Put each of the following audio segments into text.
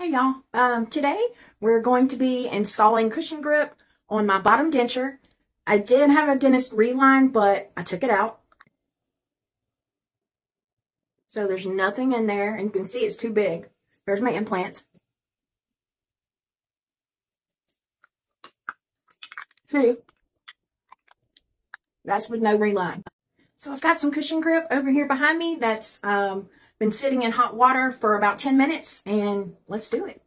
Hey y'all, today we're going to be installing cushion grip on my bottom denture. I did have a dentist reline, but I took it out. So there's nothing in there, and you can see it's too big. There's my implant. See? That's with no reline. So I've got some cushion grip over here behind me that's been sitting in hot water for about 10 minutes, and let's do it.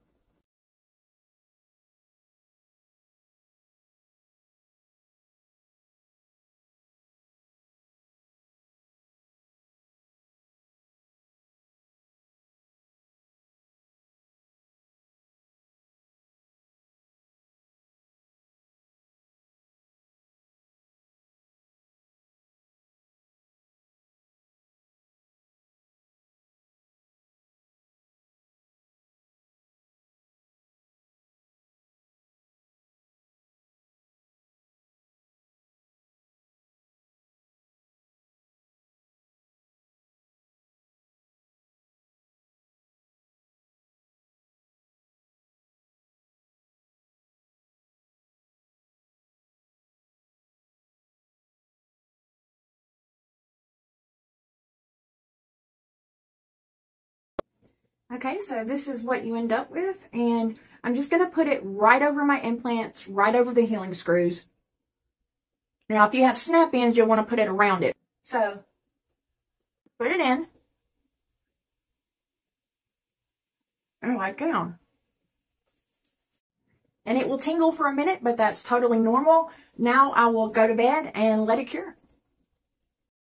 Okay, so this is what you end up with, and I'm just going to put it right over my implants, right over the healing screws. Now, if you have snap-ins, you'll want to put it around it. So, put it in, and lie down. And it will tingle for a minute, but that's totally normal. Now I will go to bed and let it cure.